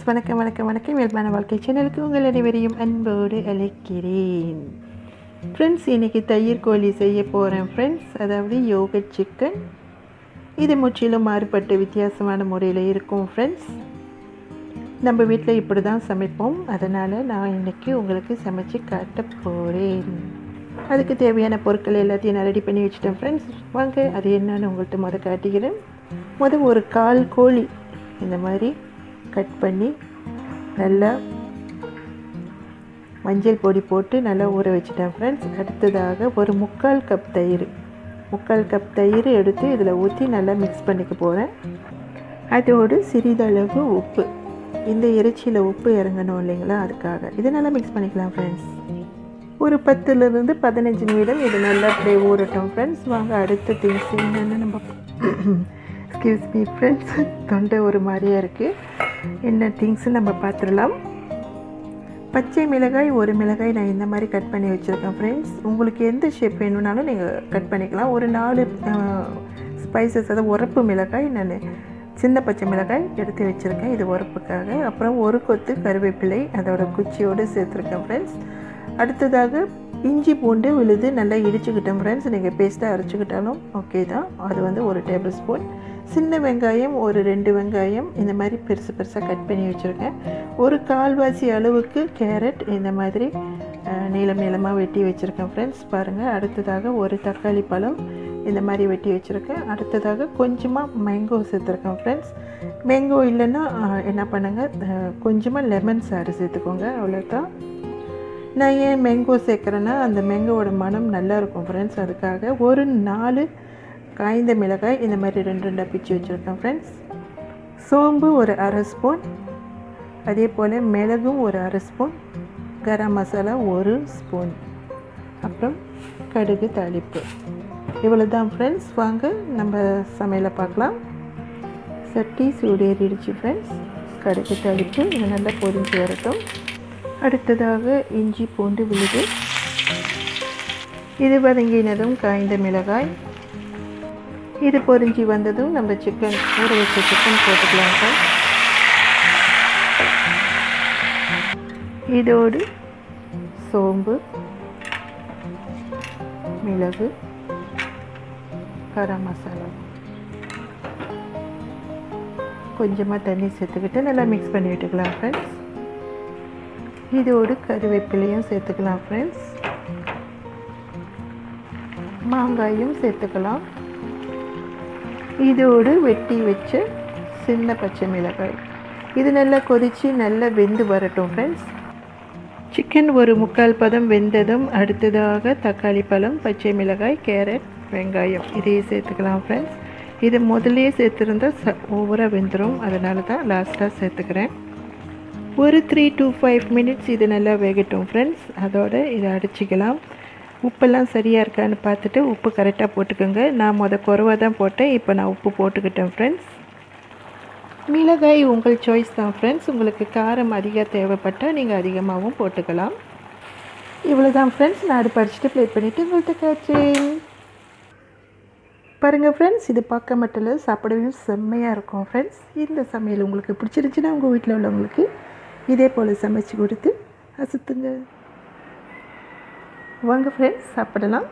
வணக்கம் வணக்கம் வணக்கம். இயல்பான வாழ்க்கை சேனலுக்கு உங்கள் அனைவரையும் அன்போடு அழைக்கிறேன். ஃப்ரெண்ட்ஸ், இன்றைக்கி தயிர் கோழி செய்ய போகிறேன் ஃப்ரெண்ட்ஸ். அதாவது யோகட் சிக்கன். இது முற்றிலும் மாறுபட்ட வித்தியாசமான முறையில் இருக்கும் ஃப்ரெண்ட்ஸ். நம்ம வீட்டில் இப்படி தான் சமைப்போம். அதனால் நான் இன்றைக்கி உங்களுக்கு சமைச்சு காட்ட போகிறேன். அதுக்கு தேவையான பொருட்கள் எல்லாத்தையும் நான் ரெடி பண்ணி வச்சுட்டேன் ஃப்ரெண்ட்ஸ். வாங்க அது என்னன்னு உங்கள்கிட்ட காட்டுகிறேன். ஒரு 1/4 கோழி இந்த மாதிரி கட் பண்ணி நல்லா மஞ்சள் பொடி போட்டு நல்லா ஊற வச்சுட்டேன் ஃப்ரெண்ட்ஸ். அடுத்ததாக ஒரு 3/4 கப் தயிர் எடுத்து இதில் ஊற்றி நல்லா மிக்ஸ் பண்ணிக்க போகிறேன். அதோடு சிறிதளவு உப்பு. இந்த இறைச்சியில் உப்பு இறங்கணும் இல்லைங்களா, அதுக்காக இதை நல்லா மிக்ஸ் பண்ணிக்கலாம் ஃப்ரெண்ட்ஸ். ஒரு 10லிருந்து 15 நிமிடம் இது நல்லா அப்படியே ஊறட்டும் ஃப்ரெண்ட்ஸ். வாங்க அடுத்த திங்ஸ் என்னென்னு நம்ம எக்ஸ்கியூஸ் மீ ஃப்ரெண்ட்ஸ், தொண்டை ஒரு மாதிரியாக இருக்குது. என்ன திங்ஸ்ன்னு நம்ம பார்த்துடலாம். பச்சை மிளகாய், ஒரு மிளகாய் நான் இந்த மாதிரி கட் பண்ணி வச்சுருக்கேன் ஃப்ரெண்ட்ஸ். உங்களுக்கு எந்த ஷேப் வேணும்னாலும் நீங்கள் கட் பண்ணிக்கலாம். ஒரு 4 ஸ்பைசஸ், அதாவது உரப்பு மிளகாய் நான் சின்ன பச்சை மிளகாய் எடுத்து வச்சுருக்கேன், இது உரப்புக்காக. அப்புறம் ஒரு கொத்து கருவேப்பிலை அதோட குச்சியோடு சேர்த்துருக்கேன் ஃப்ரெண்ட்ஸ். அடுத்ததாக இஞ்சி பூண்டு விழுது நல்லா இடிச்சுக்கிட்டேன் ஃப்ரெண்ட்ஸ். நீங்கள் பேஸ்ட்டாக அரைச்சிக்கிட்டாலும் ஓகே தான். அது ஒரு டேபிள் ஸ்பூன். சின்ன வெங்காயம் ஒரு 2 வெங்காயம் இந்த மாதிரி பெருசு பெருசாக கட் பண்ணி வச்சுருக்கேன். ஒரு 1/4 அளவுக்கு கேரட் இந்த மாதிரி நீளமாக வெட்டி வச்சுருக்கேன் ஃப்ரெண்ட்ஸ். பாருங்கள். அடுத்ததாக ஒரு தக்காளி பழம் இந்த மாதிரி வெட்டி வச்சுருக்கேன். அடுத்ததாக கொஞ்சமாக மேங்கோ சேர்த்துருக்கேன் ஃப்ரெண்ட்ஸ். மேங்கோ இல்லைன்னா என்ன பண்ணுங்கள், கொஞ்சமாக லெமன் சாறு சேர்த்துக்கோங்க, அவ்வளோதான். நான் ஏன் மேங்கோ சேர்க்குறேன்னா அந்த மேங்கோவோட மனம் நல்லாயிருக்கும் ஃப்ரெண்ட்ஸ், அதுக்காக. ஒரு 4 காய்ந்த மிளகாய் இந்த மாதிரி 2 பிச்சு வச்சுருக்கேன் ஃப்ரெண்ட்ஸ். சோம்பு ஒரு 1/2 ஸ்பூன், அதே போல் மிளகும் ஒரு 1/2 ஸ்பூன், கரம் மசாலா 1 ஸ்பூன், அப்புறம் கடுகு தாளிப்பு. இவ்வளோ தான் ஃப்ரெண்ட்ஸ். வாங்க நம்ம சமையலை பார்க்கலாம். சட்டி சூடேறிடுச்சு ஃப்ரெண்ட்ஸ். கடுகு தாளிப்பு இது நல்லா பொரிஞ்சு வரட்டும். அடுத்ததாக இஞ்சி பூண்டு விழுது, இது வதங்கினதும் காய்ந்த மிளகாய், இது பொரிஞ்சி வந்ததும் நம்ம சிக்கன் ஊற வச்ச சிக்கன் போட்டுக்கலாம் சார். இதோடு சோம்பு, மிளகு, கரம் மசாலா, கொஞ்சமாக தண்ணி சேர்த்துக்கிட்டு நல்லா மிக்ஸ் பண்ணி விட்டுக்கலாம் ஃப்ரெண்ட்ஸ். இதோடு கருவேப்பிலையும் சேர்த்துக்கலாம் ஃப்ரெண்ட்ஸ். மாங்காயும் சேர்த்துக்கலாம். இதோடு வெட்டி வச்ச சின்ன பச்சை மிளகாய். இது நல்லா கொதித்து நல்லா வெந்து வரட்டும் ஃப்ரெண்ட்ஸ். சிக்கன் ஒரு 3/4 பதம் வெந்ததும் அடுத்ததாக தக்காளி பழம், பச்சை மிளகாய், கேரட், வெங்காயம் இதையே சேர்த்துக்கலாம் ஃப்ரெண்ட்ஸ். இது முதலே சேர்த்துருந்தால் ஓவராக வெந்துடும், அதனால தான் லாஸ்ட்டாக சேர்த்துக்கிறேன். ஒரு 3 to 5 மினிட்ஸ் இது நல்லா வேகட்டும் ஃப்ரெண்ட்ஸ். அதோடு இதை அடிச்சிக்கலாம். உப்பெல்லாம் சரியாக இருக்கான்னு பார்த்துட்டு உப்பு கரெக்டாக போட்டுக்கோங்க. நான் குறைவாக தான் போட்டேன், இப்போ நான் உப்பு போட்டுக்கிட்டேன் ஃப்ரெண்ட்ஸ். மிளகாய் உங்கள் சாய்ஸ் தான் ஃப்ரெண்ட்ஸ். உங்களுக்கு காரம் அதிகம் தேவைப்பட்டால் நீங்கள் அதிகமாகவும் போட்டுக்கலாம். இவ்வளோ தான் ஃப்ரெண்ட்ஸ். நான் அடுப்பு அடிச்சுட்டு ப்ளேட் பண்ணிவிட்டு உங்கள்கிட்ட காய்ச்சேன். பாருங்கள் ஃப்ரெண்ட்ஸ், இது பார்க்க மட்டும் இல்லை, சாப்பிடவே செம்மையாக இருக்கும் ஃப்ரெண்ட்ஸ். இந்த சமையல் உங்களுக்கு பிடிச்சிருந்துச்சுன்னா உங்கள் வீட்டில் உள்ளவங்களுக்கு இதே போல் சமைச்சு கொடுத்து அசத்துங்க. வாங்க ஃப்ரெண்ட்ஸ், சாப்பிடலாம்.